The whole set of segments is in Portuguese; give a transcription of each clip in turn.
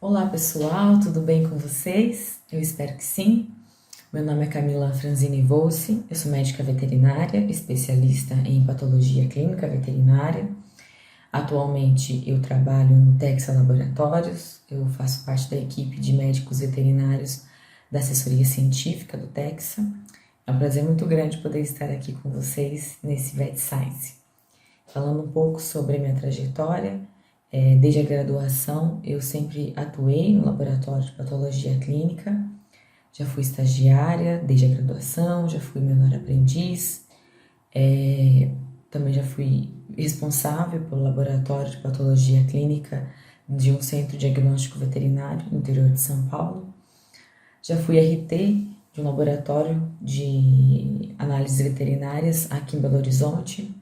Olá pessoal, tudo bem com vocês? Eu espero que sim. Meu nome é Camila Franzini Volsi, eu sou médica veterinária, especialista em patologia clínica veterinária. Atualmente eu trabalho no Texa Laboratórios, eu faço parte da equipe de médicos veterinários da assessoria científica do Texa. É um prazer muito grande poder estar aqui com vocês nesse Vet Science. Falando um pouco sobre a minha trajetória, desde a graduação eu sempre atuei no laboratório de patologia clínica, já fui estagiária desde a graduação, já fui menor aprendiz, também já fui responsável pelo laboratório de patologia clínica de um centro diagnóstico veterinário no interior de São Paulo, já fui RT de um laboratório de análises veterinárias aqui em Belo Horizonte.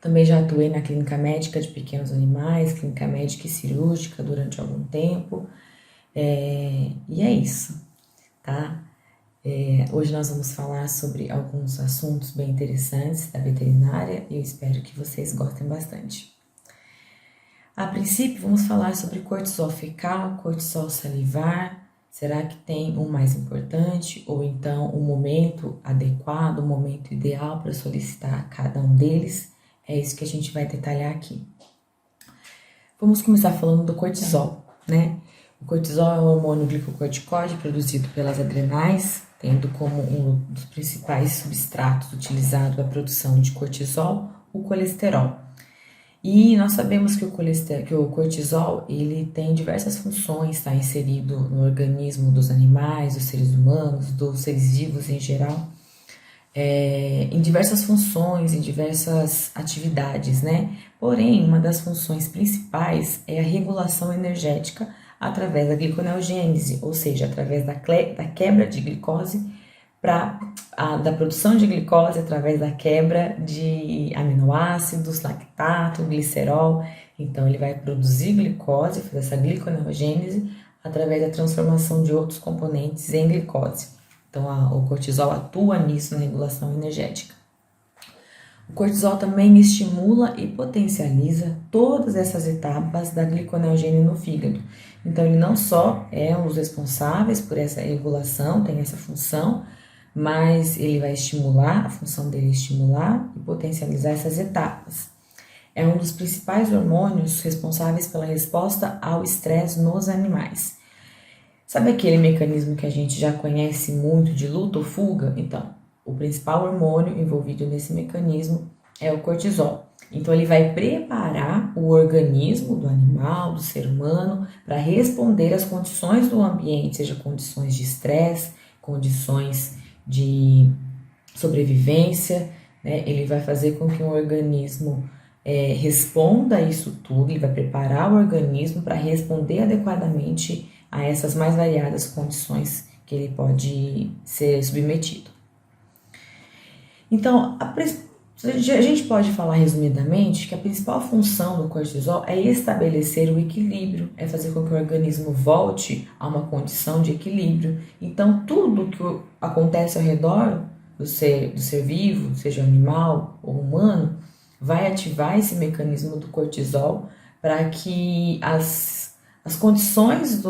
Também já atuei na clínica médica de pequenos animais, clínica médica e cirúrgica durante algum tempo. E é isso, tá? Hoje nós vamos falar sobre alguns assuntos bem interessantes da veterinária e eu espero que vocês gostem bastante. A princípio, vamos falar sobre cortisol fecal, cortisol salivar. Será que tem um mais importante ou então um momento adequado, um momento ideal para solicitar cada um deles? É isso que a gente vai detalhar aqui. Vamos começar falando do cortisol, né? O cortisol é um hormônio glicocorticoide produzido pelas adrenais, tendo como um dos principais substratos utilizado para a produção de cortisol o colesterol. E nós sabemos que o cortisol ele tem diversas funções, está inserido no organismo dos animais, dos seres humanos, dos seres vivos em geral. Em diversas funções, em diversas atividades, né? Porém, uma das funções principais é a regulação energética através da gliconeogênese, ou seja, através da quebra de glicose da produção de glicose através da quebra de aminoácidos, lactato, glicerol. Então, ele vai produzir glicose, fazer essa gliconeogênese através da transformação de outros componentes em glicose. Então, o cortisol atua nisso na regulação energética. O cortisol também estimula e potencializa todas essas etapas da gliconeogênese no fígado. Então, ele não só é um dos responsáveis por essa regulação, tem essa função, mas ele vai estimular, a função dele é estimular e potencializar essas etapas. É um dos principais hormônios responsáveis pela resposta ao estresse nos animais. Sabe aquele mecanismo que a gente já conhece muito de luta ou fuga? Então, o principal hormônio envolvido nesse mecanismo é o cortisol. Então, ele vai preparar o organismo do animal, do ser humano, para responder às condições do ambiente, seja condições de estresse, condições de sobrevivência, né? Ele vai fazer com que o organismo responda a isso tudo, ele vai preparar o organismo para responder adequadamente a essas mais variadas condições que ele pode ser submetido. Então, a gente pode falar resumidamente que a principal função do cortisol é estabelecer o equilíbrio, é fazer com que o organismo volte a uma condição de equilíbrio. Então, tudo que acontece ao redor do ser vivo, seja animal ou humano, vai ativar esse mecanismo do cortisol para que as condições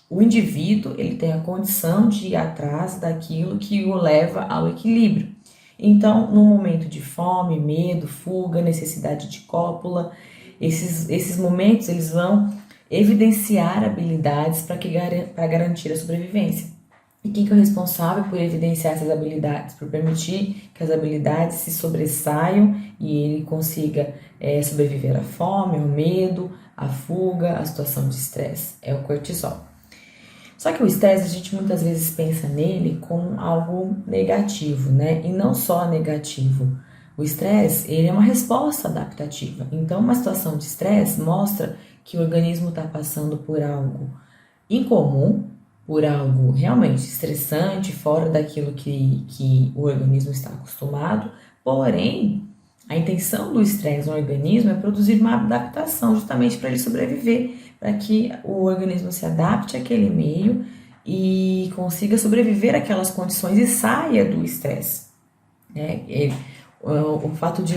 o indivíduo ele tem a condição de ir atrás daquilo que o leva ao equilíbrio. Então, no momento de fome, medo, fuga, necessidade de cópula, esses momentos eles vão evidenciar habilidades para garantir a sobrevivência. E quem que é o responsável por evidenciar essas habilidades? Por permitir que as habilidades se sobressaiam e ele consiga sobreviver à fome, ao medo, à fuga, à situação de estresse. É o cortisol. Só que o estresse, a gente muitas vezes pensa nele como algo negativo, né? E não só negativo. O estresse, ele é uma resposta adaptativa. Então, uma situação de estresse mostra que o organismo está passando por algo incomum, por algo realmente estressante, fora daquilo que o organismo está acostumado. Porém, a intenção do estresse no organismo é produzir uma adaptação justamente para ele sobreviver, para que o organismo se adapte àquele meio e consiga sobreviver àquelas condições e saia do estresse. O fato de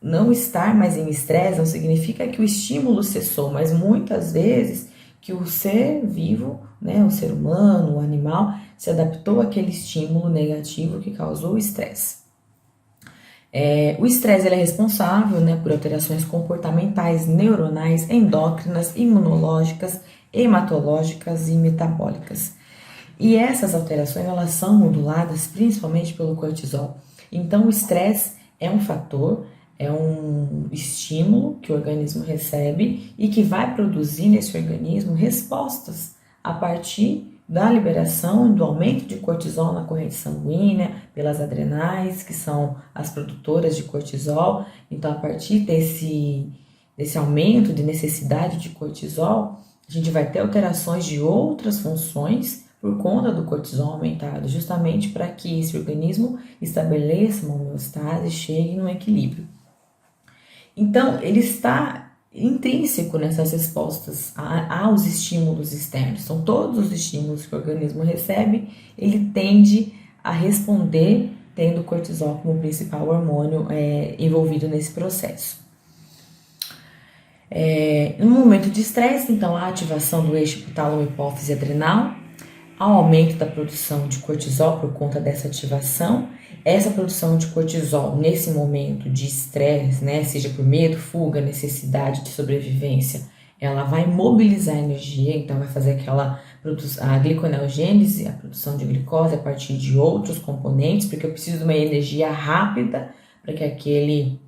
não estar mais em estresse não significa que o estímulo cessou, mas muitas vezes que o ser vivo, né, o ser humano, o animal, se adaptou àquele estímulo negativo que causou o estresse. O estresse ele é responsável, né, por alterações comportamentais, neuronais, endócrinas, imunológicas, hematológicas e metabólicas. E essas alterações elas são moduladas principalmente pelo cortisol. Então o estresse é um fator, é um estímulo que o organismo recebe e que vai produzir nesse organismo respostas a partir da liberação do aumento de cortisol na corrente sanguínea, pelas adrenais, que são as produtoras de cortisol. Então, a partir desse aumento de necessidade de cortisol, a gente vai ter alterações de outras funções por conta do cortisol aumentado, justamente para que esse organismo estabeleça uma homeostase e chegue no equilíbrio. Então, ele está intrínseco nessas respostas aos estímulos externos. São todos os estímulos que o organismo recebe, ele tende a responder tendo o cortisol como principal hormônio envolvido nesse processo. No momento de estresse, então, a ativação do eixo hipotálamo-hipófise adrenal, ao aumento da produção de cortisol por conta dessa ativação. Essa produção de cortisol nesse momento de estresse, né, seja por medo, fuga, necessidade de sobrevivência, ela vai mobilizar a energia, então vai fazer a gliconeogênese, a produção de glicose a partir de outros componentes, porque eu preciso de uma energia rápida para que aquele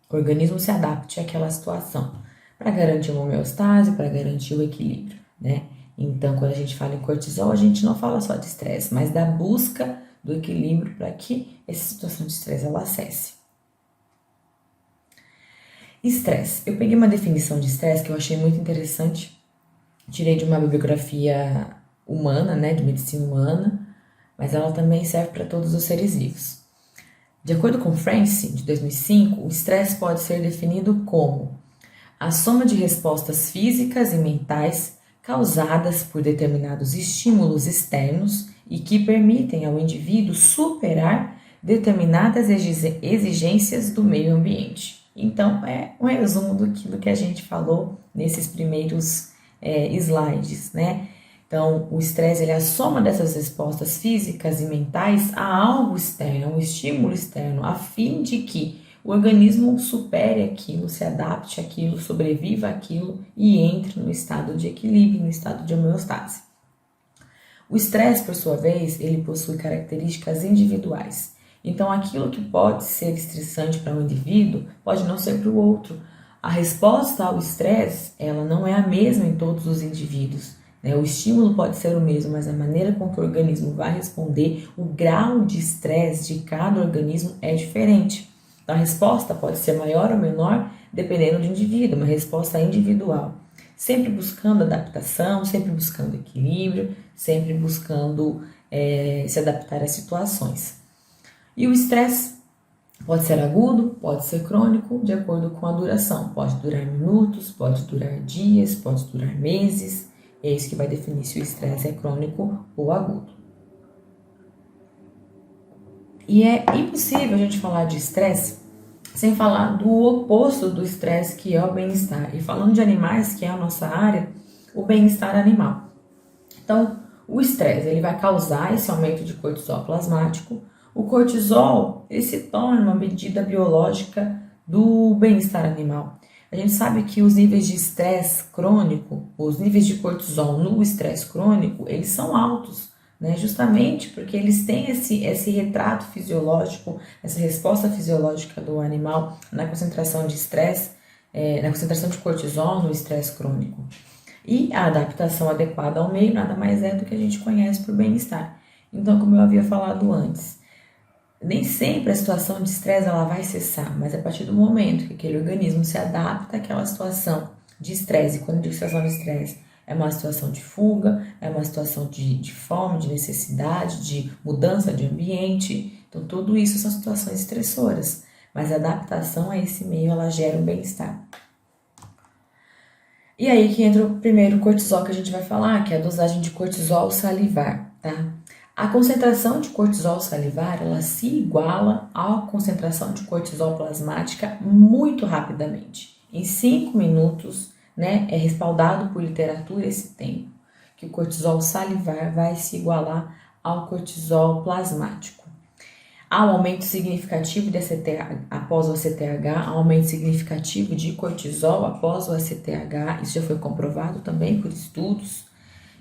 organismo se adapte àquela situação, para garantir uma homeostase, para garantir o equilíbrio, né? Então, quando a gente fala em cortisol, a gente não fala só de estresse, mas da busca do equilíbrio para que essa situação de estresse ela cesse. Estresse. Eu peguei uma definição de estresse que eu achei muito interessante. Tirei de uma bibliografia humana, né, de medicina humana, mas ela também serve para todos os seres vivos. De acordo com Francis, de 2005, o estresse pode ser definido como a soma de respostas físicas e mentais causadas por determinados estímulos externos e que permitem ao indivíduo superar determinadas exigências do meio ambiente. Então, é um resumo daquilo que a gente falou nesses primeiros slides, né? Então, o estresse é a soma dessas respostas físicas e mentais a algo externo, a um estímulo externo, a fim de que o organismo supere aquilo, se adapte àquilo, sobreviva àquilo e entre no estado de equilíbrio, no estado de homeostase. O estresse, por sua vez, ele possui características individuais. Então, aquilo que pode ser estressante para um indivíduo pode não ser para o outro. A resposta ao estresse, ela não é a mesma em todos os indivíduos, né? O estímulo pode ser o mesmo, mas a maneira com que o organismo vai responder, o grau de estresse de cada organismo é diferente. A resposta pode ser maior ou menor, dependendo do indivíduo, uma resposta individual. Sempre buscando adaptação, sempre buscando equilíbrio, sempre buscando se adaptar às situações. E o estresse pode ser agudo, pode ser crônico, de acordo com a duração. Pode durar minutos, pode durar dias, pode durar meses. É isso que vai definir se o estresse é crônico ou agudo. E é impossível a gente falar de estresse sem falar do oposto do estresse, que é o bem-estar. E falando de animais, que é a nossa área, o bem-estar animal. Então, o estresse ele vai causar esse aumento de cortisol plasmático. O cortisol ele se torna uma medida biológica do bem-estar animal. A gente sabe que os níveis de estresse crônico, os níveis de cortisol no estresse crônico, eles são altos, né? Justamente porque eles têm esse retrato fisiológico, essa resposta fisiológica do animal na concentração de estresse, na concentração de cortisol no estresse crônico. E a adaptação adequada ao meio nada mais é do que a gente conhece por bem-estar. Então, como eu havia falado antes, nem sempre a situação de estresse ela vai cessar, mas a partir do momento que aquele organismo se adapta àquela situação de estresse, e quando eu digo situação de estresse, é uma situação de fuga, é uma situação de fome, de necessidade, de mudança de ambiente. Então, tudo isso são situações estressoras, mas a adaptação a esse meio, ela gera um bem-estar. E aí que entra o primeiro cortisol que a gente vai falar, que é a dosagem de cortisol salivar, tá? A concentração de cortisol salivar, ela se iguala à concentração de cortisol plasmática muito rapidamente. Em 5 minutos, né, é respaldado por literatura esse tempo, que o cortisol salivar vai se igualar ao cortisol plasmático. Há um aumento significativo de ACTH após o ACTH, há um aumento significativo de cortisol após o ACTH, isso já foi comprovado também por estudos.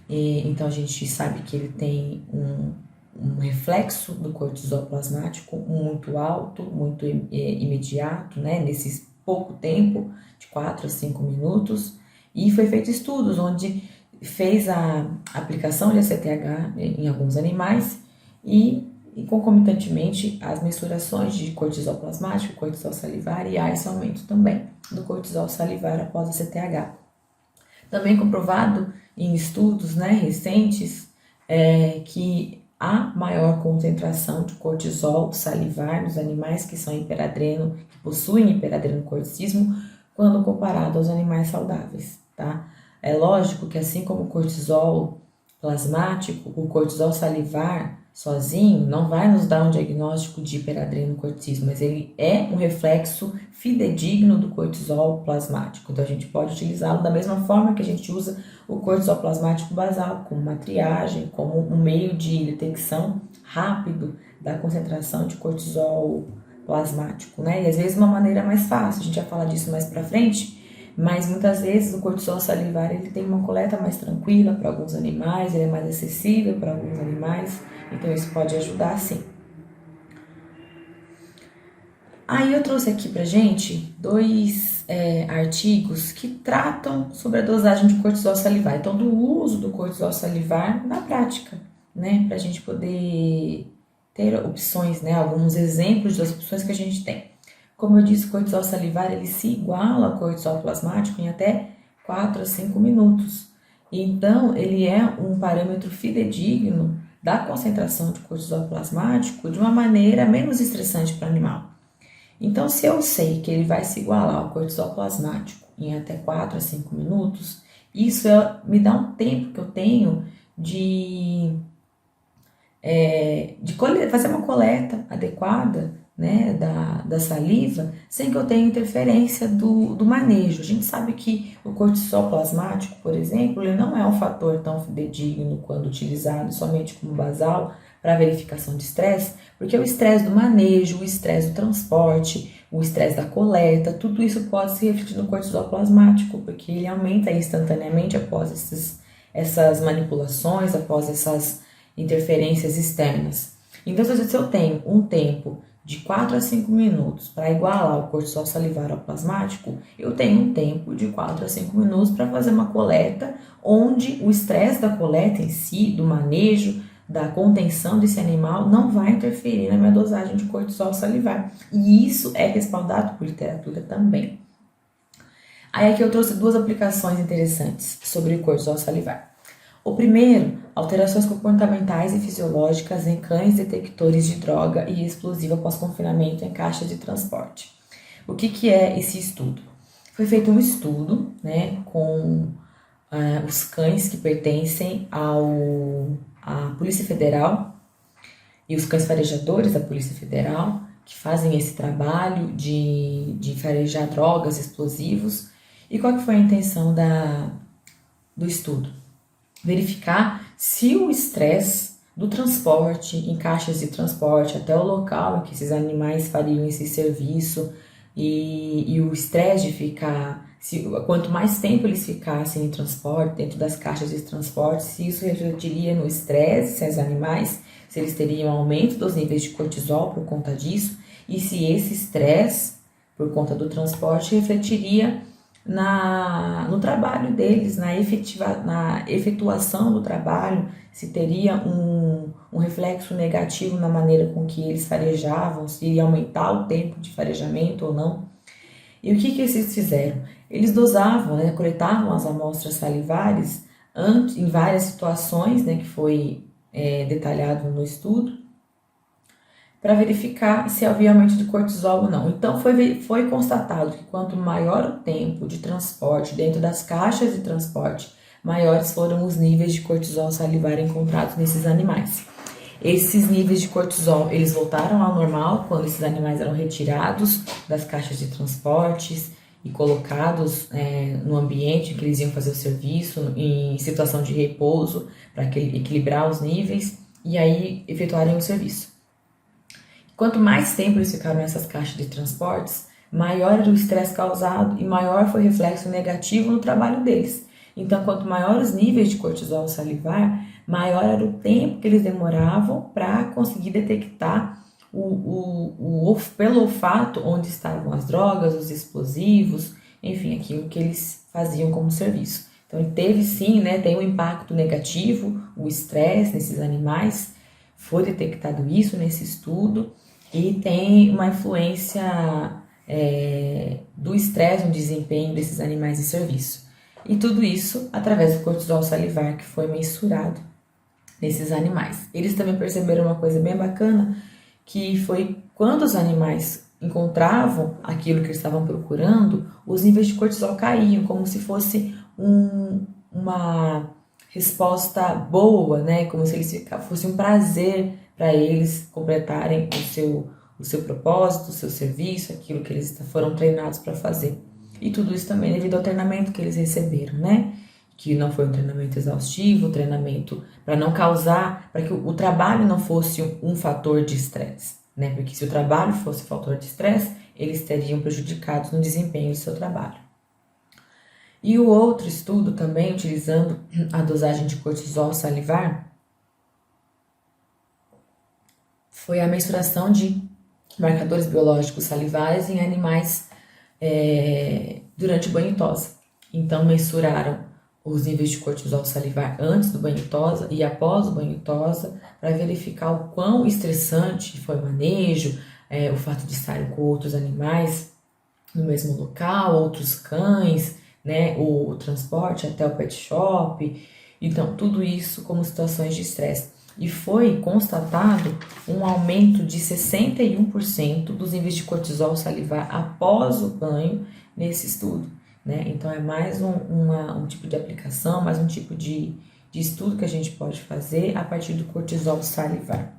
Então a gente sabe que ele tem um reflexo do cortisol plasmático muito alto, muito imediato, né, nesse pouco tempo, de 4 a 5 minutos, e foi feito estudos onde fez a aplicação de ACTH em alguns animais e concomitantemente as mensurações de cortisol plasmático, cortisol salivar, e há esse aumento também do cortisol salivar após a ACTH. Também comprovado em estudos, né, recentes que há maior concentração de cortisol salivar nos animais que são hiperadreno, que possuem hiperadrenocorticismo, quando comparado aos animais saudáveis, tá? É lógico que assim como o cortisol plasmático, o cortisol salivar sozinho não vai nos dar um diagnóstico de hiperadrenocorticismo, mas ele é um reflexo fidedigno do cortisol plasmático. Então a gente pode utilizá-lo da mesma forma que a gente usa o cortisol plasmático basal, como uma triagem, como um meio de detecção rápido da concentração de cortisol plasmático, né? E às vezes uma maneira mais fácil, a gente vai falar disso mais pra frente, mas muitas vezes o cortisol salivar ele tem uma coleta mais tranquila para alguns animais, ele é mais acessível para alguns animais, então isso pode ajudar sim. Aí eu trouxe aqui pra gente dois artigos que tratam sobre a dosagem de cortisol salivar, então do uso do cortisol salivar na prática, né, pra gente poder ter opções, né, alguns exemplos das opções que a gente tem. Como eu disse, o cortisol salivar ele se iguala ao cortisol plasmático em até 4 a 5 minutos. Então, ele é um parâmetro fidedigno da concentração de cortisol plasmático de uma maneira menos estressante para o animal. Então, se eu sei que ele vai se igualar ao cortisol plasmático em até 4 a 5 minutos, isso me dá um tempo que eu tenho de fazer uma coleta adequada, né, da saliva, sem que eu tenha interferência do manejo. A gente sabe que o cortisol plasmático, por exemplo, ele não é um fator tão fidedigno quando utilizado somente como basal para verificação de estresse, porque o estresse do manejo, o estresse do transporte, o estresse da coleta, tudo isso pode se refletir no cortisol plasmático, porque ele aumenta instantaneamente após essas manipulações, após essas interferências externas. Então, se eu tenho um tempo de 4 a 5 minutos para igualar o cortisol salivar ao plasmático, eu tenho um tempo de 4 a 5 minutos para fazer uma coleta onde o estresse da coleta em si, do manejo, da contenção desse animal, não vai interferir na minha dosagem de cortisol salivar. E isso é respaldado por literatura também. Aí aqui eu trouxe duas aplicações interessantes sobre o cortisol salivar. O primeiro, alterações comportamentais e fisiológicas em cães detectores de droga e explosivo após confinamento em caixas de transporte. O que é esse estudo? Foi feito um estudo, né, com os cães que pertencem à Polícia Federal e os cães farejadores da Polícia Federal, que fazem esse trabalho de farejar drogas, explosivos. E qual que foi a intenção do estudo? Verificar se o estresse do transporte, em caixas de transporte até o local em que esses animais fariam esse serviço e o estresse de ficar, quanto mais tempo eles ficassem em transporte, dentro das caixas de transporte, se isso refletiria no estresse, se os animais, se eles teriam aumento dos níveis de cortisol por conta disso, e se esse estresse, por conta do transporte, refletiria no trabalho deles, na efetuação do trabalho, se teria um reflexo negativo na maneira com que eles farejavam, se iria aumentar o tempo de farejamento ou não. E o que eles fizeram? Eles dosavam, né, coletavam as amostras salivares em várias situações, né, que foi detalhado no estudo, para verificar se havia aumento de cortisol ou não. Então foi constatado que quanto maior o tempo de transporte dentro das caixas de transporte, maiores foram os níveis de cortisol salivar encontrados nesses animais. Esses níveis de cortisol, eles voltaram ao normal quando esses animais eram retirados das caixas de transportes e colocados no ambiente em que eles iam fazer o serviço, em situação de repouso, para equilibrar os níveis e aí efetuarem o serviço. Quanto mais tempo eles ficaram nessas caixas de transportes, maior era o estresse causado e maior foi o reflexo negativo no trabalho deles. Então, quanto maior os níveis de cortisol salivar, maior era o tempo que eles demoravam para conseguir detectar pelo olfato onde estavam as drogas, os explosivos, enfim, aquilo que eles faziam como serviço. Então, ele teve sim, tem um impacto negativo, o estresse nesses animais, foi detectado isso nesse estudo, e tem uma influência do estresse no desempenho desses animais de serviço. E tudo isso através do cortisol salivar que foi mensurado nesses animais. Eles também perceberam uma coisa bem bacana, que foi quando os animais encontravam aquilo que eles estavam procurando, os níveis de cortisol caíam, como se fosse uma resposta boa, como se fosse um prazer para eles completarem o seu propósito, o seu serviço, aquilo que eles foram treinados para fazer. E tudo isso também devido ao treinamento que eles receberam, Que não foi um treinamento exaustivo, treinamento para não causar, para que o trabalho não fosse um fator de estresse, Porque se o trabalho fosse fator de estresse, eles teriam prejudicados no desempenho do seu trabalho. E o outro estudo também, utilizando a dosagem de cortisol salivar, foi a mensuração de marcadores biológicos salivares em animais durante o banho-tosa. Então, mensuraram os níveis de cortisol salivar antes do banho-tosa e após o banho-tosa para verificar o quão estressante foi o manejo, o fato de estarem com outros animais no mesmo local, outros cães, o transporte até o pet shop. Então, tudo isso como situações de estresse. E foi constatado um aumento de 61% dos níveis de cortisol salivar após o banho nesse estudo. Então, é mais um tipo de aplicação, mais um tipo de estudo que a gente pode fazer a partir do cortisol salivar.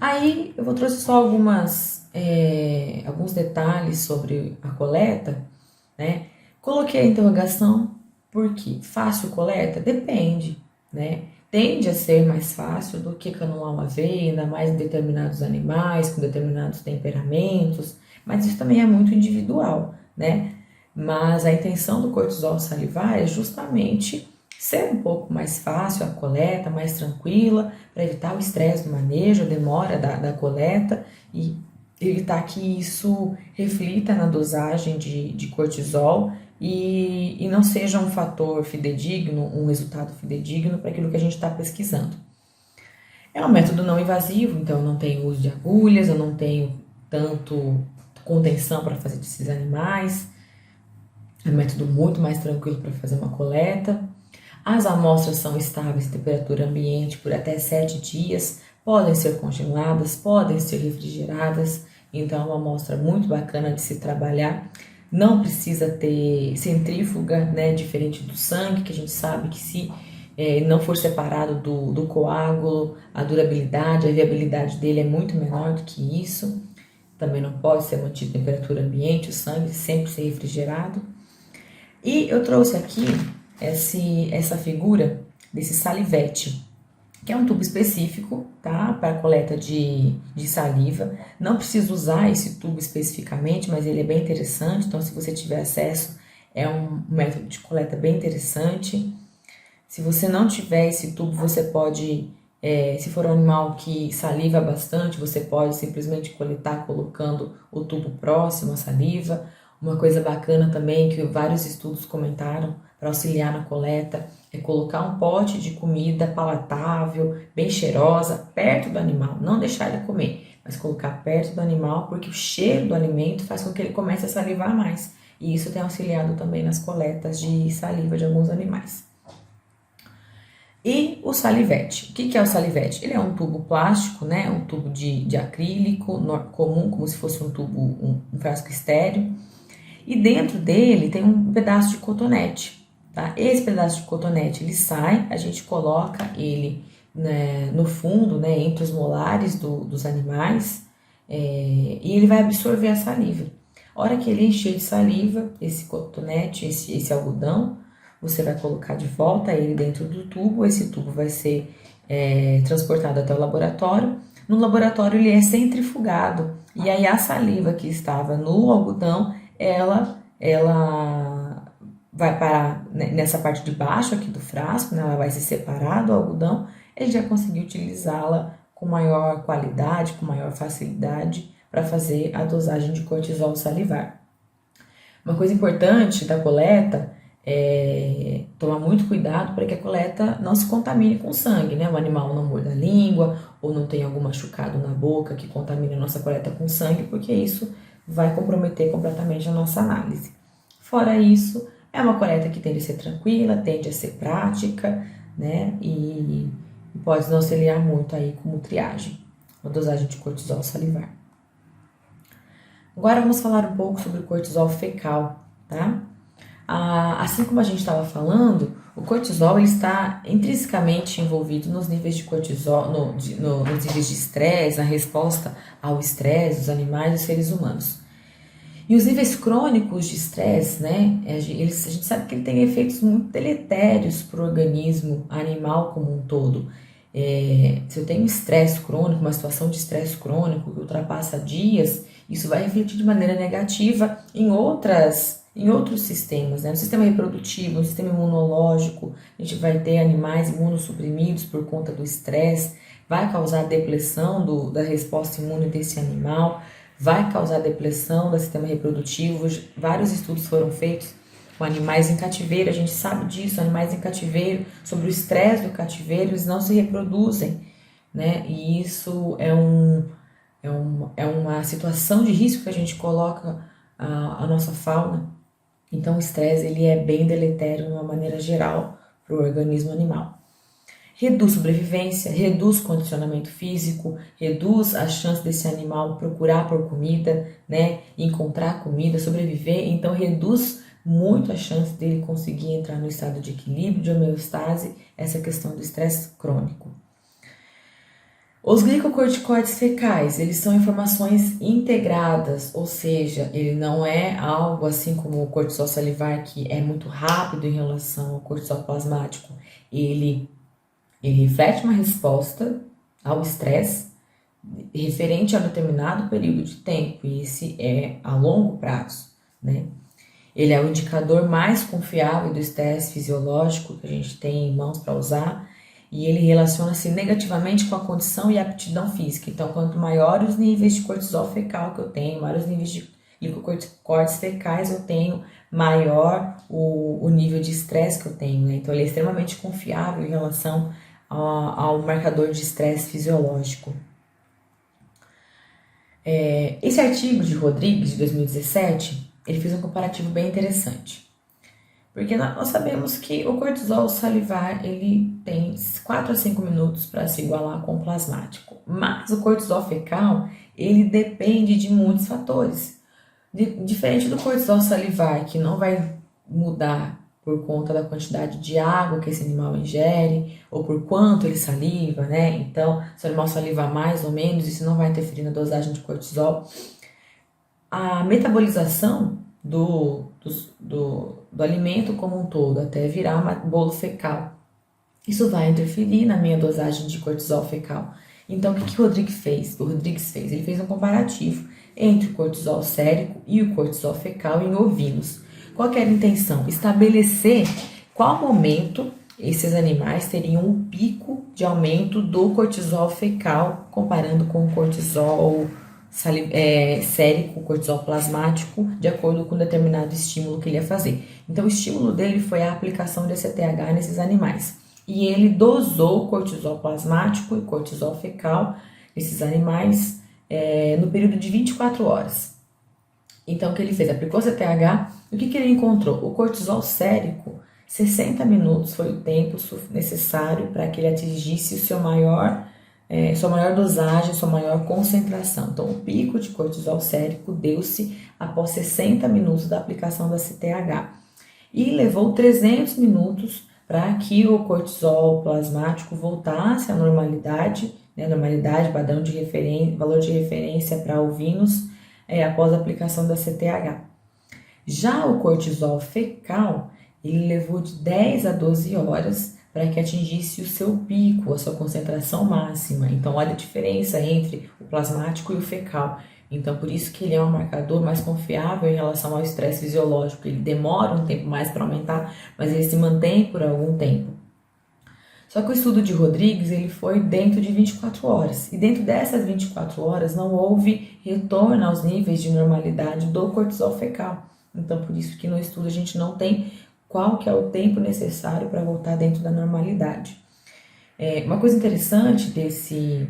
Aí, eu vou trouxe só alguns detalhes sobre a coleta, Coloquei a interrogação, porque fácil coleta? Depende, Tende a ser mais fácil do que canular uma veia, ainda mais em determinados animais, com determinados temperamentos, mas isso também é muito individual, Mas a intenção do cortisol salivar é justamente ser um pouco mais fácil a coleta, mais tranquila, para evitar o estresse do manejo, a demora da coleta e evitar que isso reflita na dosagem de cortisol e não seja um fator fidedigno, um resultado fidedigno para aquilo que a gente está pesquisando. É um método não invasivo, então eu não tenho uso de agulhas, eu não tenho tanto contenção para fazer desses animais. É um método muito mais tranquilo para fazer uma coleta. As amostras são estáveis em temperatura ambiente por até 7 dias, podem ser congeladas, podem ser refrigeradas, então é uma amostra muito bacana de se trabalhar. Não precisa ter centrífuga, diferente do sangue, que a gente sabe que se não for separado do coágulo, a durabilidade, a viabilidade dele é muito menor do que isso. Também não pode ser mantido em temperatura ambiente, o sangue sempre ser refrigerado. E eu trouxe aqui essa figura desse salivete, que é um tubo específico, para coleta de saliva. Não preciso usar esse tubo especificamente, mas ele é bem interessante, então se você tiver acesso, é um método de coleta bem interessante. Se você não tiver esse tubo, você pode, se for um animal que saliva bastante, você pode simplesmente coletar colocando o tubo próximo à saliva. Uma coisa bacana também que vários estudos comentaram para auxiliar na coleta é colocar um pote de comida palatável, bem cheirosa, perto do animal. Não deixar ele comer, mas colocar perto do animal, porque o cheiro do alimento faz com que ele comece a salivar mais. E isso tem auxiliado também nas coletas de saliva de alguns animais. E o salivete. O que é o salivete? Ele é um tubo plástico, um tubo de acrílico comum, como se fosse um tubo, um frasco estéreo. E dentro dele tem um pedaço de cotonete, tá? Esse pedaço de cotonete, ele sai, a gente coloca ele, né, no fundo, né, entre os molares dos animais, e ele vai absorver a saliva. A hora que ele encher de saliva, esse cotonete, esse algodão, você vai colocar de volta ele dentro do tubo, esse tubo vai ser transportado até o laboratório. No laboratório ele é centrifugado, e aí a saliva que estava no algodão, ela vai parar nessa parte de baixo aqui do frasco, né? Ela vai se separar do algodão, ele já conseguiu utilizá-la com maior qualidade, com maior facilidade para fazer a dosagem de cortisol salivar. Uma coisa importante da coleta é tomar muito cuidado para que a coleta não se contamine com sangue, né? O animal não morda a língua ou não tenha algum machucado na boca que contamine a nossa coleta com sangue, porque isso vai comprometer completamente a nossa análise. Fora isso, é uma coleta que tende a ser tranquila, tende a ser prática, né? E pode nos auxiliar muito aí como triagem, a dosagem de cortisol salivar. Agora vamos falar um pouco sobre o cortisol fecal, tá? Assim como a gente estava falando, o cortisol ele está intrinsecamente envolvido nos níveis de cortisol, nos níveis de estresse, na resposta ao estresse dos animais e dos seres humanos. E os níveis crônicos de estresse, né, a gente sabe que ele tem efeitos muito deletérios para o organismo animal como um todo. Se eu tenho estresse crônico, uma situação de estresse crônico que ultrapassa dias, isso vai refletir de maneira negativa em outros sistemas, né? No sistema reprodutivo, no sistema imunológico, a gente vai ter animais imunossuprimidos por conta do estresse, vai causar depressão da resposta imune desse animal, vai causar depressão do sistema reprodutivo. Vários estudos foram feitos com animais em cativeiro, a gente sabe disso, animais em cativeiro, sobre o estresse do cativeiro, eles não se reproduzem, né? E isso é uma situação de risco que a gente coloca a nossa fauna. Então o estresse ele é bem deletério de uma maneira geral para o organismo animal. Reduz sobrevivência, reduz condicionamento físico, reduz a chance desse animal procurar por comida, né, encontrar comida, sobreviver, então reduz muito a chance dele conseguir entrar no estado de equilíbrio, de homeostase, essa questão do estresse crônico. Os glicocorticoides fecais, eles são informações integradas, ou seja, ele não é algo assim como o cortisol salivar, que é muito rápido em relação ao cortisol plasmático. Ele reflete uma resposta ao estresse referente a determinado período de tempo, e esse é a longo prazo, né? Ele é o indicador mais confiável do estresse fisiológico que a gente tem em mãos para usar, e ele relaciona-se negativamente com a condição e a aptidão física. Então, quanto maiores os níveis de cortisol fecal que eu tenho, maiores os níveis de glicocorticoides fecais eu tenho, maior o nível de estresse que eu tenho, né? Então, ele é extremamente confiável em relação ao marcador de estresse fisiológico. Esse artigo de Rodrigues, de 2017, ele fez um comparativo bem interessante. Porque nós sabemos que o cortisol salivar ele tem 4 a 5 minutos para se igualar com o plasmático. Mas o cortisol fecal, ele depende de muitos fatores. Diferente do cortisol salivar, que não vai mudar por conta da quantidade de água que esse animal ingere, ou por quanto ele saliva, né? Então, se o animal saliva mais ou menos, isso não vai interferir na dosagem de cortisol. A metabolização do alimento como um todo, até virar um bolo fecal, isso vai interferir na minha dosagem de cortisol fecal. Então, o que o Rodrigues fez? Ele fez um comparativo entre o cortisol sérico e o cortisol fecal em ovinos. Qual que era a intenção? Estabelecer qual momento esses animais teriam um pico de aumento do cortisol fecal, comparando com o cortisol sérico, o cortisol plasmático, de acordo com determinado estímulo que ele ia fazer. Então, o estímulo dele foi a aplicação de ACTH nesses animais. E ele dosou cortisol plasmático e cortisol fecal nesses animais no período de 24 horas. Então, o que ele fez? Aplicou CTH. O que ele encontrou? O cortisol sérico, 60 minutos foi o tempo necessário para que ele atingisse sua maior dosagem, sua maior concentração. Então, o pico de cortisol sérico deu-se após 60 minutos da aplicação da CTH. e levou 300 minutos para que o cortisol plasmático voltasse à normalidade, né, normalidade, padrão de referência, valor de referência para ovinos, após a aplicação da CTH. Já o cortisol fecal, ele levou de 10 a 12 horas para que atingisse o seu pico, a sua concentração máxima. Então, olha a diferença entre o plasmático e o fecal. Então, por isso que ele é um marcador mais confiável em relação ao estresse fisiológico. Ele demora um tempo mais para aumentar, mas ele se mantém por algum tempo. Só que o estudo de Rodrigues, ele foi dentro de 24 horas. E dentro dessas 24 horas não houve retorno aos níveis de normalidade do cortisol fecal. Então, por isso que no estudo a gente não tem qual que é o tempo necessário para voltar dentro da normalidade. Uma coisa interessante desse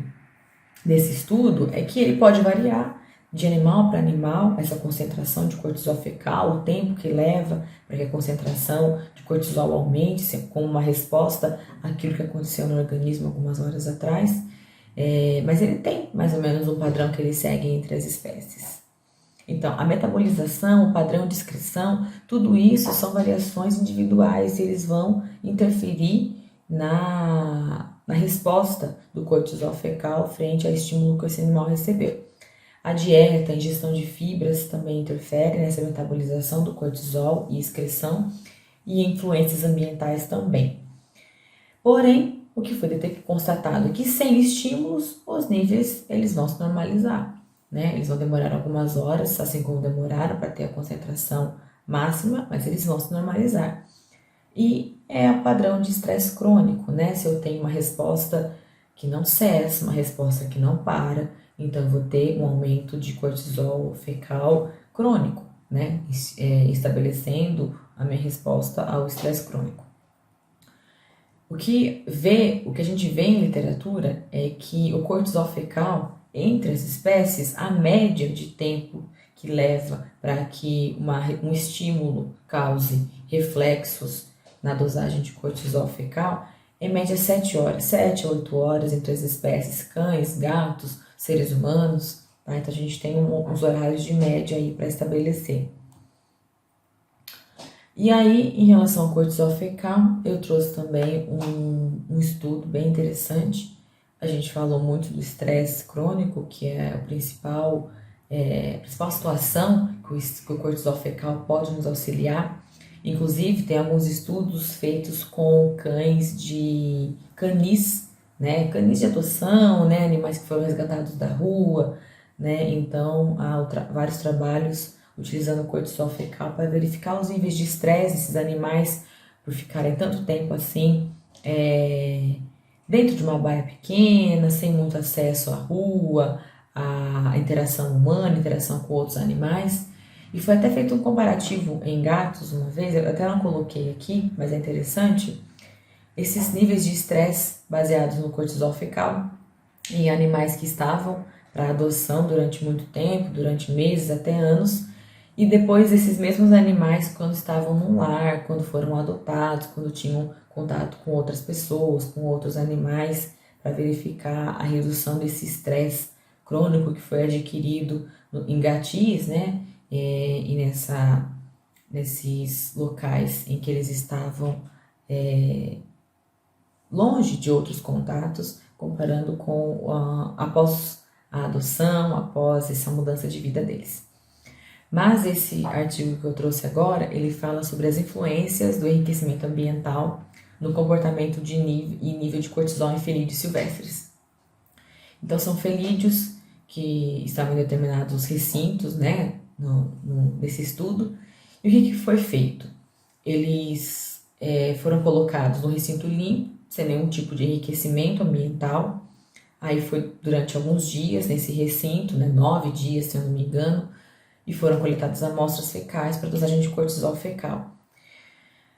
estudo é que ele pode variar de animal para animal, essa concentração de cortisol fecal, o tempo que leva para que a concentração de cortisol aumente, como uma resposta àquilo que aconteceu no organismo algumas horas atrás, mas ele tem mais ou menos um padrão que ele segue entre as espécies. Então, a metabolização, o padrão de excreção, tudo isso são variações individuais e eles vão interferir na resposta do cortisol fecal frente ao estímulo que esse animal recebeu. A dieta, a ingestão de fibras também interferem nessa metabolização do cortisol e excreção e influências ambientais também. Porém, o que foi constatado é que sem estímulos, os níveis eles vão se normalizar. Né? Eles vão demorar algumas horas, assim como demoraram para ter a concentração máxima, mas eles vão se normalizar. E é o padrão de estresse crônico, né? Se eu tenho uma resposta que não cessa, uma resposta que não para, então eu vou ter um aumento de cortisol fecal crônico, né? Estabelecendo a minha resposta ao estresse crônico. O que a gente vê em literatura é que o cortisol fecal, entre as espécies, a média de tempo que leva para que um estímulo cause reflexos na dosagem de cortisol fecal é média 7 horas, 7 a 8 horas entre as espécies cães, gatos, seres humanos. Tá? Então a gente tem uns horários de média aí para estabelecer. E aí, em relação ao cortisol fecal, eu trouxe também um estudo bem interessante. A gente falou muito do estresse crônico, que é a principal situação que o cortisol fecal pode nos auxiliar. Inclusive, tem alguns estudos feitos com canis, né? Canis de adoção, né? Animais que foram resgatados da rua, né? Então, há vários trabalhos utilizando o cortisol fecal para verificar os níveis de estresse desses animais por ficarem tanto tempo assim, dentro de uma baia pequena, sem muito acesso à rua, à interação humana, interação com outros animais. E foi até feito um comparativo em gatos uma vez, eu até não coloquei aqui, mas é interessante, esses níveis de estresse baseados no cortisol fecal em animais que estavam para adoção durante muito tempo, durante meses até anos, e depois esses mesmos animais quando estavam num lar, quando foram adotados, quando tinham contato com outras pessoas, com outros animais, para verificar a redução desse estresse crônico que foi adquirido em gatis, né? E nesses locais em que eles estavam longe de outros contatos, comparando com após a adoção, após essa mudança de vida deles. Mas esse artigo que eu trouxe agora, ele fala sobre as influências do enriquecimento ambiental no comportamento e nível de cortisol em felídeos silvestres. Então, são felídeos que estavam em determinados recintos, né, nesse estudo. E o que foi feito? Eles foram colocados no recinto limpo, sem nenhum tipo de enriquecimento ambiental. Aí foi durante alguns dias nesse recinto, né, 9 dias, se eu não me engano, e foram coletadas amostras fecais para dosagem de cortisol fecal.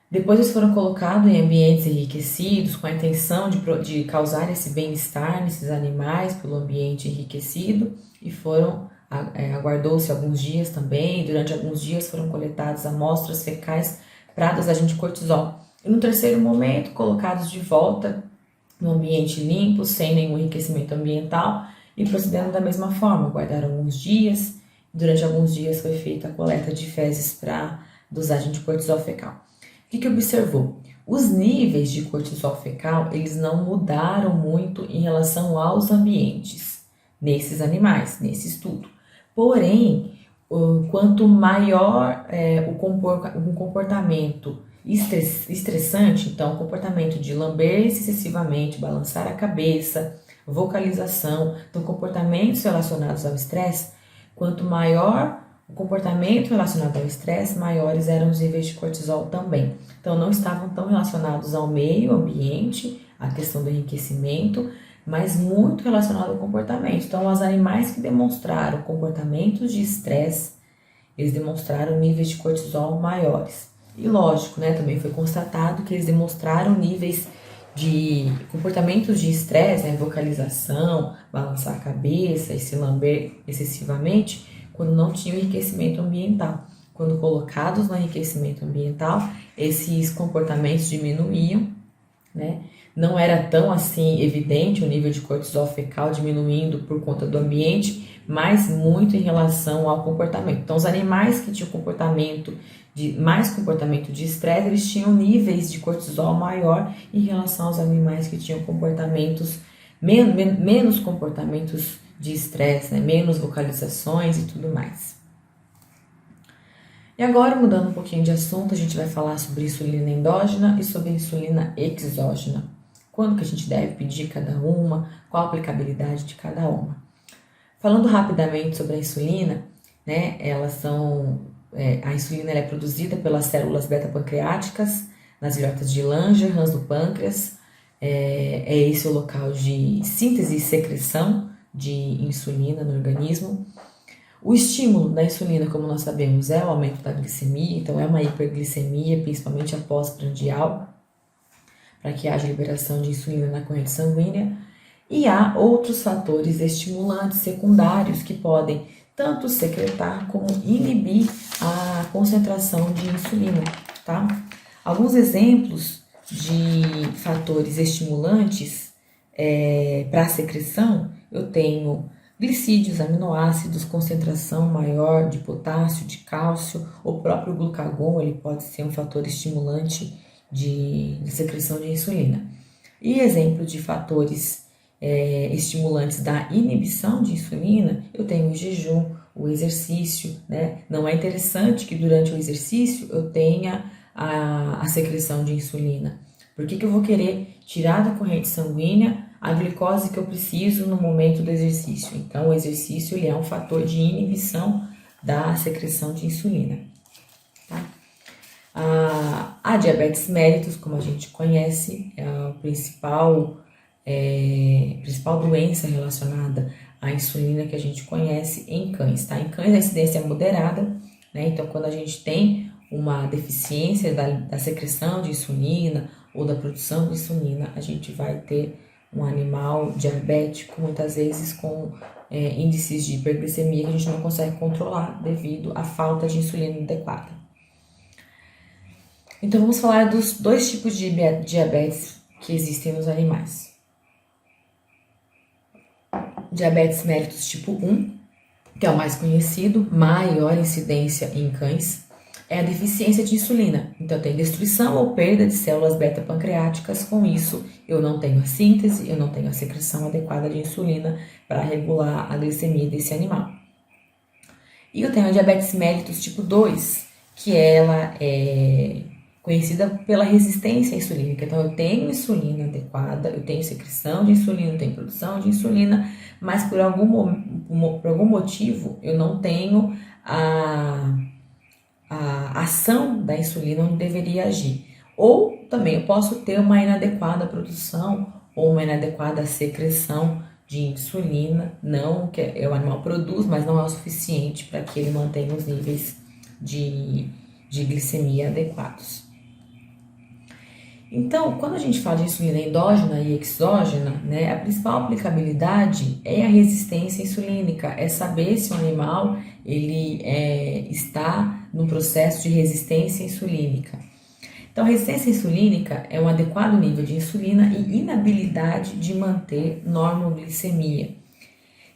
Depois eles foram colocados em ambientes enriquecidos com a intenção de causar esse bem-estar nesses animais pelo ambiente enriquecido e aguardou-se alguns dias também, durante alguns dias foram coletadas amostras fecais para dosagem de cortisol. E no terceiro momento, colocados de volta no ambiente limpo, sem nenhum enriquecimento ambiental e procedendo da mesma forma, aguardaram alguns dias. Durante alguns dias foi feita a coleta de fezes para dosagem de cortisol fecal. que observou? Os níveis de cortisol fecal, eles não mudaram muito em relação aos ambientes nesses animais, nesse estudo. Porém, quanto maior o comportamento estressante, então o comportamento de lamber-se excessivamente, balançar a cabeça, vocalização, então comportamentos relacionados ao estresse, quanto maior o comportamento relacionado ao estresse, maiores eram os níveis de cortisol também. Então não estavam tão relacionados ao meio ambiente, à questão do enriquecimento, mas muito relacionado ao comportamento. Então os animais que demonstraram comportamentos de estresse, eles demonstraram níveis de cortisol maiores. E lógico, né, também foi constatado que eles demonstraram níveis de comportamentos de estresse, né, vocalização, balançar a cabeça e se lamber excessivamente, quando não tinha o enriquecimento ambiental. Quando colocados no enriquecimento ambiental, esses comportamentos diminuíam, né? Não era tão assim evidente o nível de cortisol fecal diminuindo por conta do ambiente, mas muito em relação ao comportamento. Então, os animais que tinham mais comportamento de estresse, eles tinham níveis de cortisol maior em relação aos animais que tinham menos comportamentos de estresse, né? Menos vocalizações e tudo mais. E agora, mudando um pouquinho de assunto, a gente vai falar sobre insulina endógena e sobre insulina exógena. Quando que a gente deve pedir cada uma, qual a aplicabilidade de cada uma. Falando rapidamente sobre a insulina, né, a insulina é produzida pelas células beta-pancreáticas, nas ilhotas de Langerhans do pâncreas, é esse o local de síntese e secreção de insulina no organismo. O estímulo da insulina, como nós sabemos, é o aumento da glicemia, então é uma hiperglicemia, principalmente após prandial, para que haja liberação de insulina na corrente sanguínea. E há outros fatores estimulantes secundários que podem tanto secretar como inibir a concentração de insulina, tá? Alguns exemplos de fatores estimulantes para a secreção, eu tenho glicídios, aminoácidos, concentração maior de potássio, de cálcio, o próprio glucagon, ele pode ser um fator estimulante de secreção de insulina. E exemplo de fatores estimulantes da inibição de insulina, eu tenho o jejum, o exercício, né? Não é interessante que durante o exercício eu tenha a secreção de insulina. Por que eu vou querer tirar da corrente sanguínea a glicose que eu preciso no momento do exercício? Então, o exercício ele é um fator de inibição da secreção de insulina. Tá? A diabetes mellitus, como a gente conhece, é a principal doença relacionada à insulina que a gente conhece em cães. Tá? Em cães a incidência é moderada, né? Então quando a gente tem uma deficiência da secreção de insulina ou da produção de insulina, a gente vai ter um animal diabético, muitas vezes com índices de hiperglicemia que a gente não consegue controlar devido à falta de insulina adequada. Então vamos falar dos dois tipos de diabetes que existem nos animais. Diabetes mellitus tipo 1, que é o mais conhecido, maior incidência em cães, é a deficiência de insulina. Então tem destruição ou perda de células beta-pancreáticas, com isso eu não tenho a síntese, eu não tenho a secreção adequada de insulina para regular a glicemia desse animal. E eu tenho a diabetes mellitus tipo 2, que ela é conhecida pela resistência insulínica. Então, eu tenho insulina adequada, eu tenho secreção de insulina, eu tenho produção de insulina, mas por algum motivo eu não tenho a ação da insulina onde deveria agir. Ou também eu posso ter uma inadequada produção ou uma inadequada secreção de insulina, não que o animal produz, mas não é o suficiente para que ele mantenha os níveis de glicemia adequados. Então, quando a gente fala de insulina endógena e exógena, né, a principal aplicabilidade é a resistência insulínica, é saber se o animal ele está no processo de resistência insulínica. Então, a resistência insulínica é um adequado nível de insulina e inabilidade de manter normoglicemia.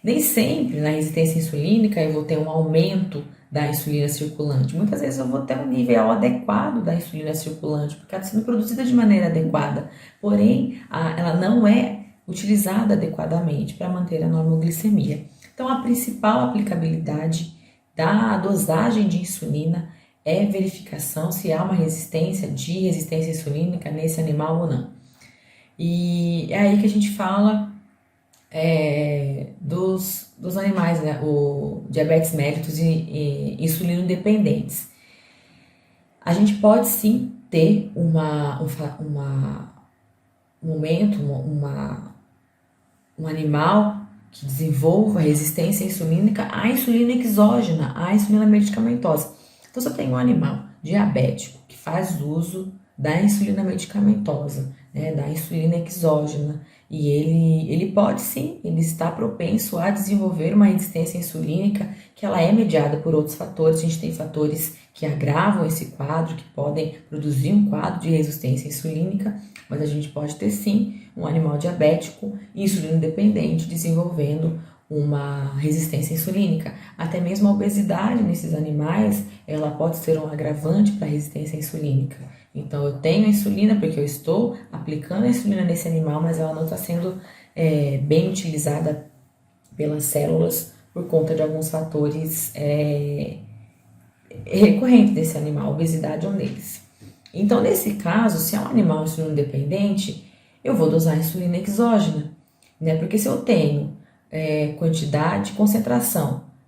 Nem sempre na resistência insulínica eu vou ter um aumento da insulina circulante. Muitas vezes eu vou ter um nível adequado da insulina circulante, porque ela está sendo produzida de maneira adequada, porém ela não é utilizada adequadamente para manter a normoglicemia. Então, a principal aplicabilidade da dosagem de insulina é verificação se há uma resistência insulínica nesse animal ou não. E é aí que a gente fala dos animais, né? O diabetes mellitus e insulino dependentes. A gente pode sim ter um animal que desenvolva resistência insulínica à insulina exógena, à insulina medicamentosa. Então, se eu tenho um animal diabético que faz uso da insulina medicamentosa, né, da insulina exógena, e ele pode sim, ele está propenso a desenvolver uma resistência insulínica que ela é mediada por outros fatores. A gente tem fatores que agravam esse quadro, que podem produzir um quadro de resistência insulínica, mas a gente pode ter sim um animal diabético insulino dependente desenvolvendo uma resistência insulínica. Até mesmo a obesidade nesses animais, ela pode ser um agravante para a resistência insulínica. Então, eu tenho a insulina porque eu estou aplicando a insulina nesse animal, mas ela não está sendo bem utilizada pelas células por conta de alguns fatores recorrentes desse animal. A obesidade é um deles. Então, nesse caso, se é um animal insulino dependente, eu vou dosar a insulina exógena, né? Porque se eu tenho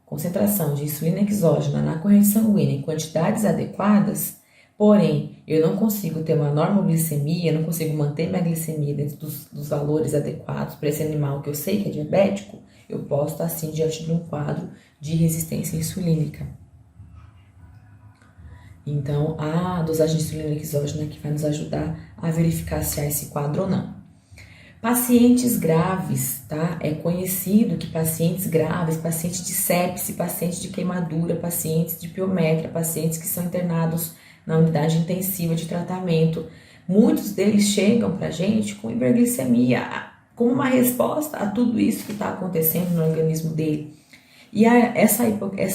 concentração de insulina exógena na corrente sanguínea em quantidades adequadas, porém, eu não consigo ter uma normoglicemia, não consigo manter minha glicemia dentro dos valores adequados para esse animal que eu sei que é diabético, eu posso estar assim diante de um quadro de resistência insulínica. Então, a dosagem de insulina exógena que vai nos ajudar a verificar se há esse quadro ou não. Pacientes graves, tá? É conhecido que pacientes graves, pacientes de sepse, pacientes de queimadura, pacientes de piometra, pacientes que são internados na unidade intensiva de tratamento, muitos deles chegam pra gente com hiperglicemia, como uma resposta a tudo isso que está acontecendo no organismo dele. E essa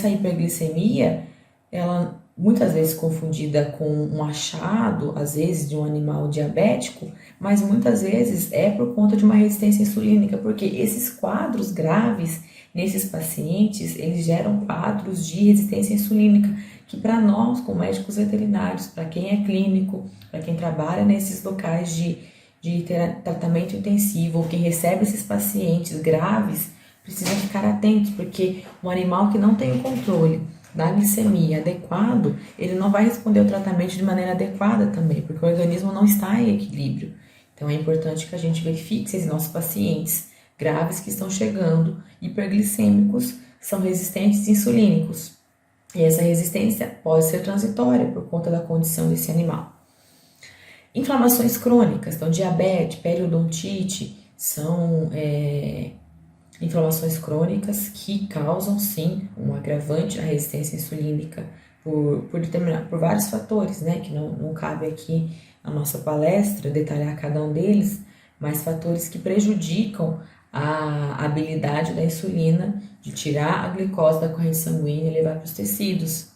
hiperglicemia, ela muitas vezes confundida com um achado, às vezes, de um animal diabético, mas muitas vezes é por conta de uma resistência insulínica, porque esses quadros graves nesses pacientes, eles geram quadros de resistência insulínica, que para nós, como médicos veterinários, para quem é clínico, para quem trabalha nesses locais de tratamento intensivo, ou quem recebe esses pacientes graves, precisa ficar atentos, porque um animal que não tem o controle da glicemia adequado, ele não vai responder ao tratamento de maneira adequada também, porque o organismo não está em equilíbrio. Então é importante que a gente verifique se os nossos pacientes graves que estão chegando, hiperglicêmicos, são resistentes insulínicos. E essa resistência pode ser transitória por conta da condição desse animal. Inflamações crônicas, então diabetes, periodontite, são inflamações crônicas que causam sim um agravante na resistência insulínica por vários fatores, né, que não cabe aqui na nossa palestra detalhar cada um deles, mas fatores que prejudicam a habilidade da insulina de tirar a glicose da corrente sanguínea e levar para os tecidos.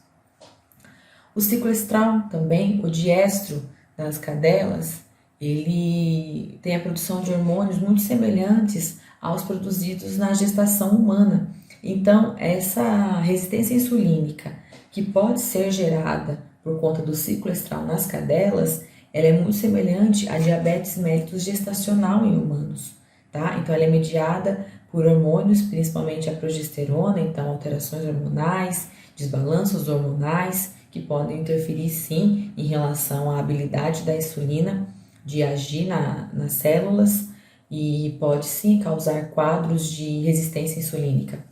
O ciclo estral também, o diestro das cadelas, ele tem a produção de hormônios muito semelhantes aos produzidos na gestação humana. Então, essa resistência insulínica que pode ser gerada por conta do ciclo estral nas cadelas, ela é muito semelhante à diabetes mellitus gestacional em humanos, tá? Então, ela é mediada por hormônios, principalmente a progesterona, então alterações hormonais, desbalanços hormonais, que podem interferir sim em relação à habilidade da insulina de agir nas células e pode sim causar quadros de resistência insulínica.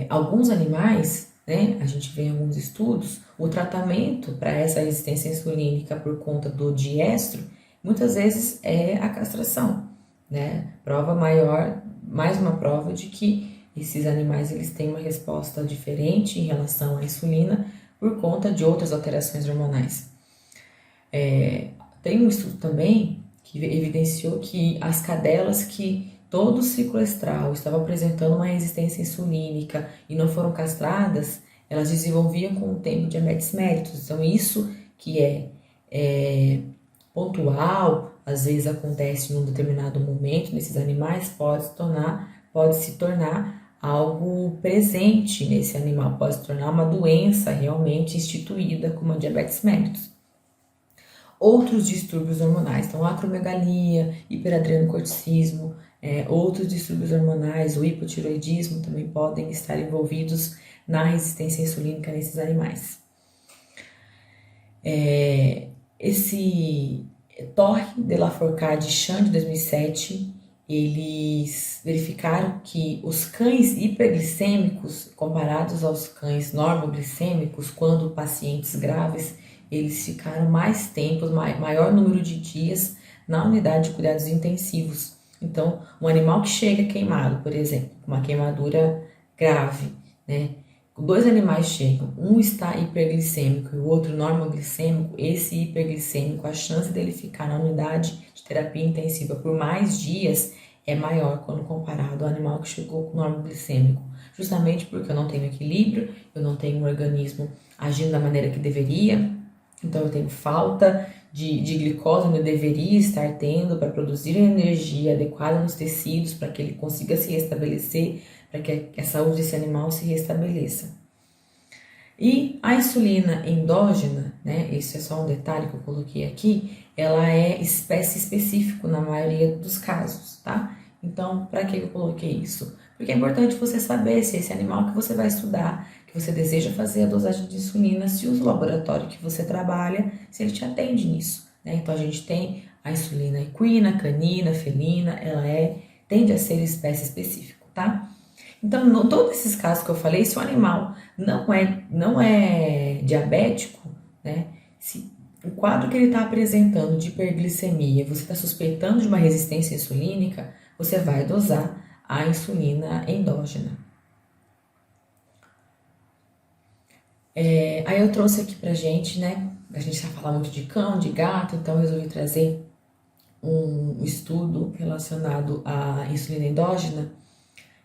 Alguns animais, né, a gente vê em alguns estudos, o tratamento para essa resistência insulínica por conta do diestro, muitas vezes é a castração, né? Mais uma prova de que esses animais eles têm uma resposta diferente em relação à insulina por conta de outras alterações hormonais. Tem um estudo também que evidenciou que as cadelas que todo o ciclo estral estavam apresentando uma resistência insulínica e não foram castradas, elas desenvolviam com o tempo diabetes mellitus. Então isso que é pontual, às vezes acontece num determinado momento nesses animais, pode se tornar algo presente nesse animal, pode se tornar uma doença realmente instituída como a diabetes mellitus. Outros distúrbios hormonais, então acromegalia, hiperadrenocorticismo, outros distúrbios hormonais, o hipotiroidismo também podem estar envolvidos na resistência insulínica nesses animais. Esse Torre de Lafourcade e Chan, de 2007, eles verificaram que os cães hiperglicêmicos, comparados aos cães normoglicêmicos, quando pacientes graves, eles ficaram mais tempo, maior número de dias na unidade de cuidados intensivos. Então, um animal que chega queimado, por exemplo, uma queimadura grave, né? Dois animais chegam, um está hiperglicêmico e o outro normoglicêmico, esse hiperglicêmico, a chance dele ficar na unidade de terapia intensiva por mais dias é maior quando comparado ao animal que chegou com normoglicêmico, justamente porque eu não tenho equilíbrio, eu não tenho um organismo agindo da maneira que deveria, então eu tenho falta de glicose onde eu deveria estar tendo para produzir energia adequada nos tecidos, para que ele consiga se restabelecer, para que a saúde desse animal se restabeleça. E a insulina endógena, né, esse é só um detalhe que eu coloquei aqui, ela é espécie específico na maioria dos casos, tá? Então, para que eu coloquei isso? Porque é importante você saber se esse animal que você vai estudar, que você deseja fazer a dosagem de insulina, se o laboratório que você trabalha, se ele te atende nisso, né? Então, a gente tem a insulina equina, canina, felina, ela tende a ser espécie específico, tá? Então, em todos esses casos que eu falei, se o animal não é diabético, né? Se o quadro que ele está apresentando de hiperglicemia, você está suspeitando de uma resistência insulínica, você vai dosar a insulina endógena. Aí eu trouxe aqui pra gente, né? A gente vai falar muito de cão, de gato, então eu resolvi trazer um estudo relacionado à insulina endógena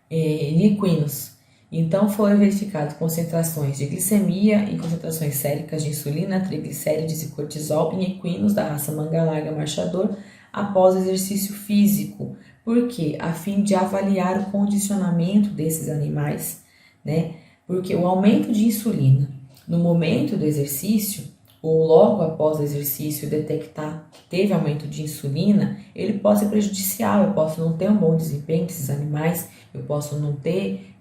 em equinos. Então foi verificado concentrações de glicemia e concentrações séricas de insulina, triglicérides e cortisol em equinos da raça manga larga marchador após exercício físico. Por quê? A fim de avaliar o condicionamento desses animais, né? Porque o aumento de insulina no momento do exercício ou logo após o exercício detectar que teve aumento de insulina, ele pode ser prejudicial. Eu posso não ter um bom desempenho desses animais, eu posso não ter,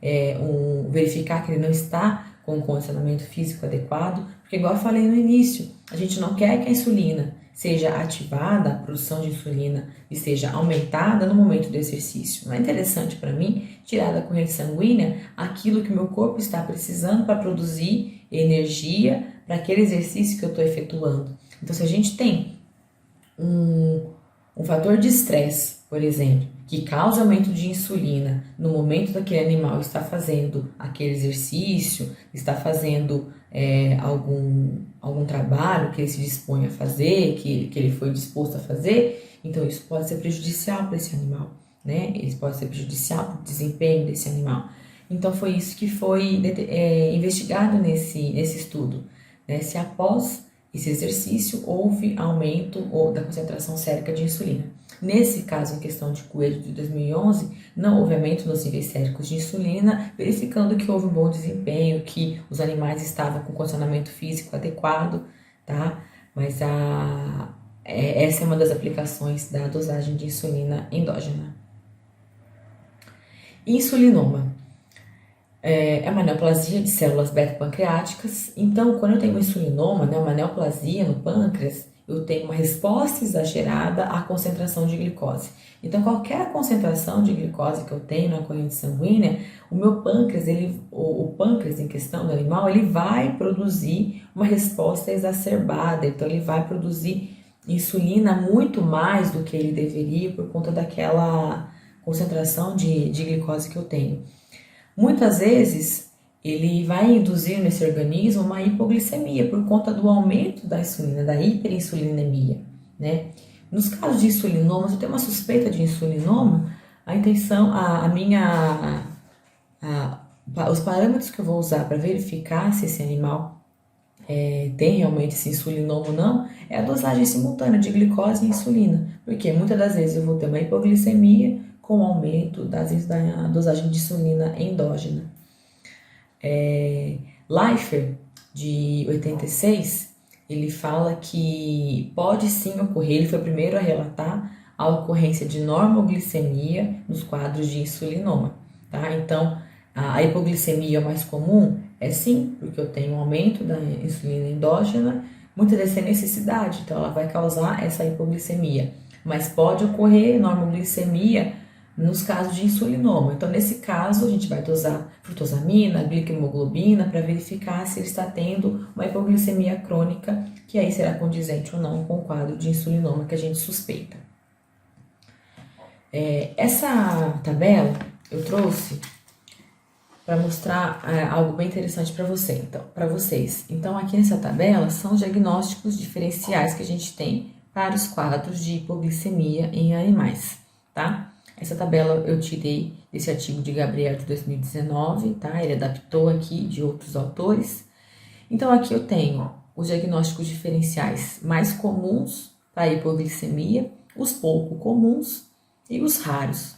verificar que ele não está com um condicionamento físico adequado, porque igual eu falei no início, a gente não quer que a insulina seja ativada, a produção de insulina e seja aumentada no momento do exercício. Não é interessante para mim tirar da corrente sanguínea aquilo que o meu corpo está precisando para produzir energia para aquele exercício que eu estou efetuando. Então, se a gente tem um fator de estresse, por exemplo, que causa aumento de insulina no momento daquele animal está fazendo aquele exercício, está fazendo algum trabalho que ele se dispõe a fazer, que ele foi disposto a fazer, então isso pode ser prejudicial para esse animal, né? Isso pode ser prejudicial para o desempenho desse animal. Então foi isso que foi investigado nesse estudo, né? Se após esse exercício houve aumento da concentração sérica de insulina. Nesse caso, em questão de coelho de 2011, não houve aumento nos níveis séricos de insulina, verificando que houve um bom desempenho, que os animais estavam com condicionamento físico adequado, tá? Mas essa é uma das aplicações da dosagem de insulina endógena. Insulinoma. É uma neoplasia de células beta-pancreáticas. Então, quando eu tenho um insulinoma, né, uma neoplasia no pâncreas, eu tenho uma resposta exagerada à concentração de glicose. Então, qualquer concentração de glicose que eu tenho na corrente sanguínea, o meu pâncreas, o pâncreas em questão do animal, ele vai produzir uma resposta exacerbada. Então, ele vai produzir insulina muito mais do que ele deveria por conta daquela concentração de glicose que eu tenho. Muitas vezes, ele vai induzir nesse organismo uma hipoglicemia por conta do aumento da insulina, da hiperinsulinemia, né? Nos casos de insulinomas, eu tenho uma suspeita de insulinoma, A intenção, os parâmetros que eu vou usar para verificar se esse animal tem realmente esse insulinoma ou não, é a dosagem simultânea de glicose e insulina, porque muitas das vezes eu vou ter uma hipoglicemia com aumento da dosagem de insulina endógena. Leifer, de 86, ele fala que pode sim ocorrer, ele foi o primeiro a relatar a ocorrência de normoglicemia nos quadros de insulinoma, tá? Então, a hipoglicemia mais comum é sim, porque eu tenho um aumento da insulina endógena, muitas vezes sem necessidade, então ela vai causar essa hipoglicemia. Mas pode ocorrer normoglicemia nos casos de insulinoma. Então, nesse caso, a gente vai dosar frutosamina, glicemoglobina, para verificar se ele está tendo uma hipoglicemia crônica, que aí será condizente ou não com o quadro de insulinoma que a gente suspeita. Essa tabela eu trouxe para mostrar algo bem interessante para vocês. Então, aqui nessa tabela são os diagnósticos diferenciais que a gente tem para os quadros de hipoglicemia em animais, tá? Essa tabela eu tirei desse artigo de Gabriel de 2019, tá? Ele adaptou aqui de outros autores. Então, aqui eu tenho os diagnósticos diferenciais mais comuns para a hipoglicemia, os pouco comuns e os raros.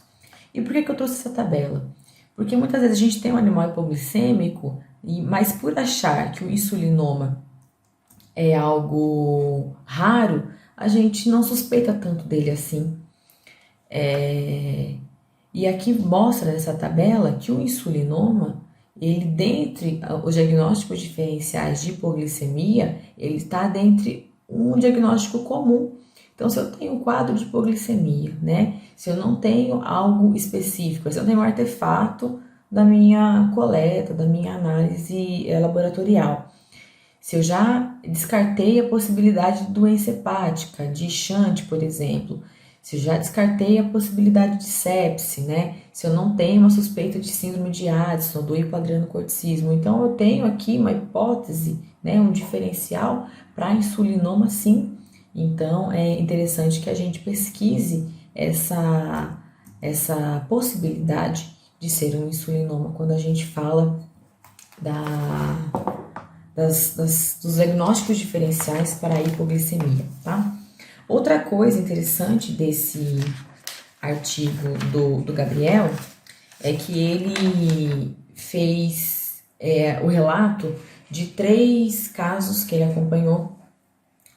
E por que eu trouxe essa tabela? Porque muitas vezes a gente tem um animal hipoglicêmico, mas por achar que o insulinoma é algo raro, a gente não suspeita tanto dele assim. E aqui mostra nessa tabela que o insulinoma, ele dentre os diagnósticos diferenciais de hipoglicemia, ele está dentre um diagnóstico comum. Então, se eu tenho um quadro de hipoglicemia, né? Se eu não tenho algo específico, se eu tenho um artefato da minha coleta, da minha análise laboratorial, se eu já descartei a possibilidade de doença hepática, de shunt, por exemplo, se eu já descartei a possibilidade de sepse, né? Se eu não tenho uma suspeita de síndrome de Addison, do hipoadrenocorticismo, então eu tenho aqui uma hipótese, né? Um diferencial para insulinoma, sim. Então, é interessante que a gente pesquise essa possibilidade de ser um insulinoma quando a gente fala dos diagnósticos diferenciais para a hipoglicemia, tá? Outra coisa interessante desse artigo do Gabriel é que ele fez o relato de 3 casos que ele acompanhou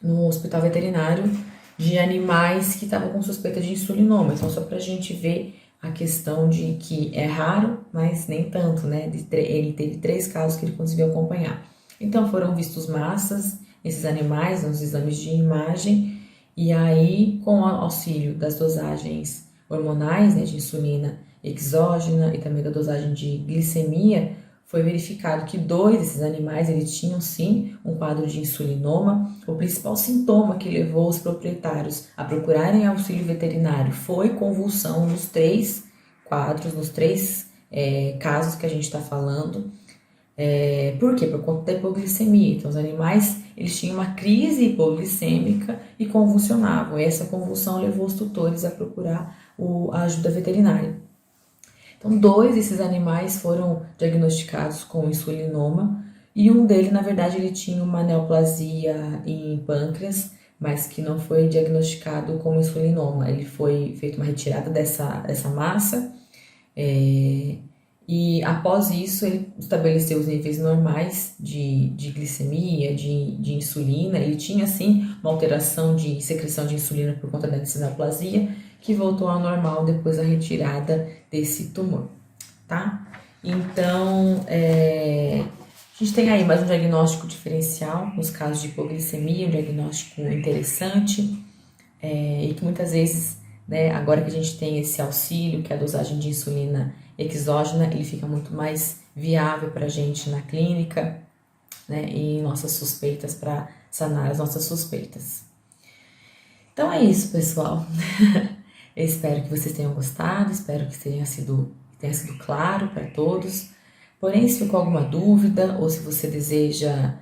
no hospital veterinário de animais que estavam com suspeita de insulinoma. Então, só para a gente ver a questão de que é raro, mas nem tanto, né? Ele teve 3 casos que ele conseguiu acompanhar. Então, foram vistos massas, esses animais, nos exames de imagem, e aí, com o auxílio das dosagens hormonais, né, de insulina exógena e também da dosagem de glicemia, foi verificado que 2 desses animais eles tinham sim um quadro de insulinoma. O principal sintoma que levou os proprietários a procurarem auxílio veterinário foi convulsão nos 3 quadros, nos 3 casos que a gente está falando. Por quê? Por conta da hipoglicemia. Então, os animais eles tinham uma crise hipoglicêmica e convulsionavam. E essa convulsão levou os tutores a procurar a ajuda veterinária. Então, 2 desses animais foram diagnosticados com insulinoma e um deles, na verdade, ele tinha uma neoplasia em pâncreas, mas que não foi diagnosticado como insulinoma. Ele foi feita uma retirada dessa massa e após isso ele estabeleceu os níveis normais de glicemia, de insulina. Ele tinha sim uma alteração de secreção de insulina por conta dessa neoplasia, que voltou ao normal depois da retirada desse tumor, tá? Então, a gente tem aí mais um diagnóstico diferencial nos casos de hipoglicemia, um diagnóstico interessante, e que muitas vezes, né, agora que a gente tem esse auxílio, que é a dosagem de insulina exógena, ele fica muito mais viável para a gente na clínica, né, e nossas suspeitas, para sanar as nossas suspeitas. Então é isso, pessoal. Eu espero que vocês tenham gostado, espero que tenha sido claro para todos. Porém, se ficou alguma dúvida ou se você deseja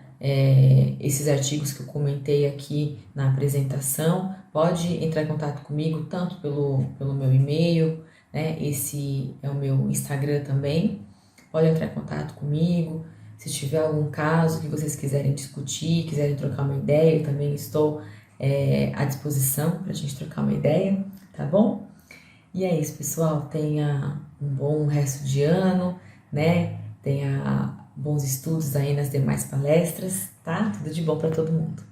esses artigos que eu comentei aqui na apresentação, pode entrar em contato comigo tanto pelo meu e-mail, né? Esse é o meu Instagram também. Pode entrar em contato comigo. Se tiver algum caso que vocês quiserem discutir, quiserem trocar uma ideia, eu também estou à disposição para a gente trocar uma ideia, tá bom? E é isso, pessoal. Tenha um bom resto de ano, né? Tenha bons estudos aí nas demais palestras, tá? Tudo de bom para todo mundo.